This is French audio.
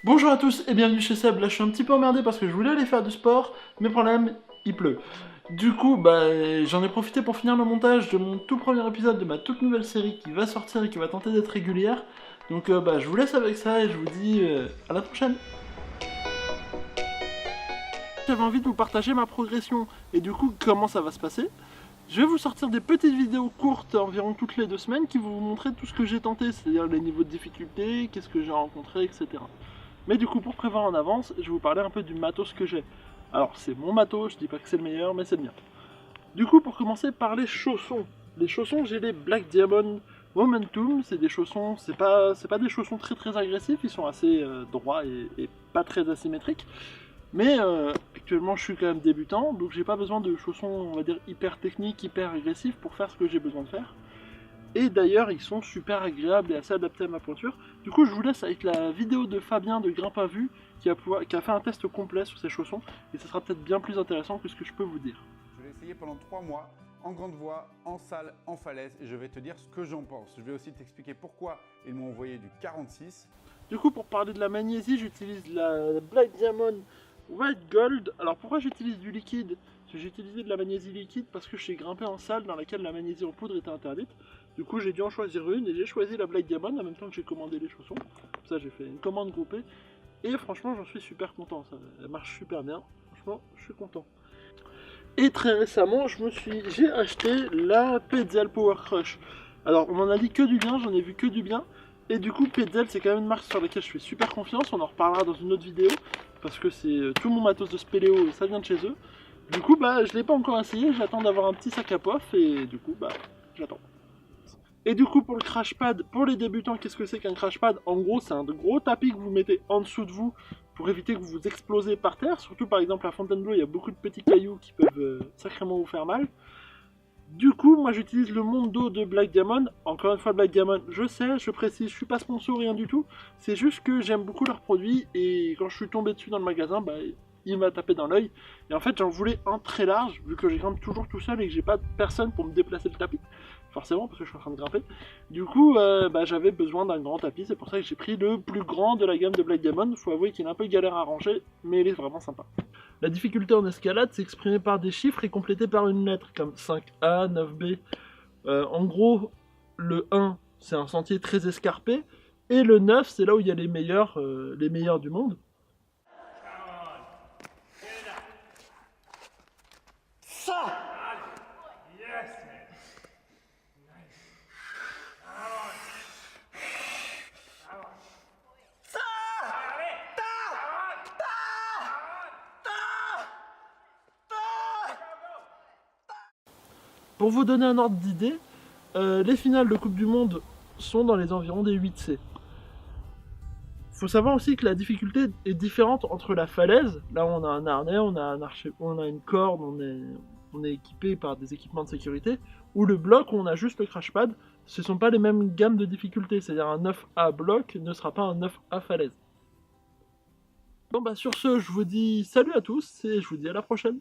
Bonjour à tous et bienvenue chez Seb. Là je suis un petit peu emmerdé parce que je voulais aller faire du sport, mais problème, il pleut. Du coup, j'en ai profité pour finir le montage de mon tout premier épisode de ma toute nouvelle série qui va sortir et qui va tenter d'être régulière. Donc je vous laisse avec ça et je vous dis à la prochaine. J'avais envie de vous partager ma progression et du coup comment ça va se passer. Je vais vous sortir des petites vidéos courtes environ toutes les 2 semaines qui vont vous montrer tout ce que j'ai tenté, c'est-à-dire les niveaux de difficulté, qu'est-ce que j'ai rencontré, etc. Mais du coup, pour prévoir en avance, je vais vous parler un peu du matos que j'ai. Alors, c'est mon matos, je dis pas que c'est le meilleur, mais c'est le mien. Du coup, pour commencer par les chaussons. Les chaussons, j'ai les Black Diamond Momentum. C'est des chaussons, c'est pas des chaussons très agressifs, ils sont assez droits et pas très asymétriques. Mais actuellement, je suis quand même débutant, donc j'ai pas besoin de chaussons, on va dire, hyper techniques, hyper agressifs pour faire ce que j'ai besoin de faire. Et d'ailleurs, ils sont super agréables et assez adaptés à ma pointure. Du coup, je vous laisse avec la vidéo de Fabien de Grimpe à Vue qui a fait un test complet sur ces chaussons. Et ça sera peut-être bien plus intéressant que ce que je peux vous dire. Je l'ai essayé pendant 3 mois, en grande voie, en salle, en falaise, et je vais te dire ce que j'en pense. Je vais aussi t'expliquer pourquoi ils m'ont envoyé du 46. Du coup, pour parler de la magnésie, j'utilise la Black Diamond White Gold. Alors pourquoi j'utilise du liquide? J'ai utilisé de la magnésie liquide parce que je suis grimpé en salle dans laquelle la magnésie en poudre était interdite. Du coup, j'ai dû en choisir une et j'ai choisi la Black Diamond en même temps que j'ai commandé les chaussons. Comme ça, j'ai fait une commande groupée. Et franchement, j'en suis super content. Elle marche super bien. Franchement, je suis content. Et très récemment, j'ai acheté la Petzl Power Crush. Alors, on m'en a dit que du bien, j'en ai vu que du bien. Et du coup, Petzl, c'est quand même une marque sur laquelle je fais super confiance. On en reparlera dans une autre vidéo. Parce que c'est tout mon matos de spéléo, ça vient de chez eux. Du coup, je l'ai pas encore essayé. J'attends d'avoir un petit sac à pof. Et du coup, j'attends. Et du coup, pour le crash pad, pour les débutants, qu'est-ce que c'est qu'un crash pad? En gros, c'est un gros tapis que vous mettez en dessous de vous pour éviter que vous vous explosez par terre. Surtout, par exemple, à Fontainebleau, il y a beaucoup de petits cailloux qui peuvent sacrément vous faire mal. Du coup, moi, j'utilise le Mondo de Black Diamond. Encore une fois, Black Diamond, je sais, je précise, je suis pas sponsor, rien du tout. C'est juste que j'aime beaucoup leurs produits et quand je suis tombé dessus dans le magasin, il m'a tapé dans l'œil. Et en fait, j'en voulais un très large, vu que j'ai grimpe toujours tout seul et que j'ai pas de personne pour me déplacer le tapis. Forcément, parce que je suis en train de grimper. Du coup, j'avais besoin d'un grand tapis, c'est pour ça que j'ai pris le plus grand de la gamme de Black Diamond. Faut avouer qu'il est un peu galère à ranger, mais il est vraiment sympa. La difficulté en escalade, c'est exprimé par des chiffres et complété par une lettre, comme 5A, 9B. En gros, le 1, c'est un sentier très escarpé, et le 9, c'est là où il y a les meilleurs du monde. Ça! Pour vous donner un ordre d'idée, les finales de Coupe du Monde sont dans les environs des 8C. Faut savoir aussi que la difficulté est différente entre la falaise, là où on a un harnais, on a une corde, on est équipé par des équipements de sécurité, ou le bloc où on a juste le crash pad, ce sont pas les mêmes gammes de difficulté, c'est-à-dire un 9A bloc ne sera pas un 9A falaise. Bon sur ce, je vous dis salut à tous et je vous dis à la prochaine.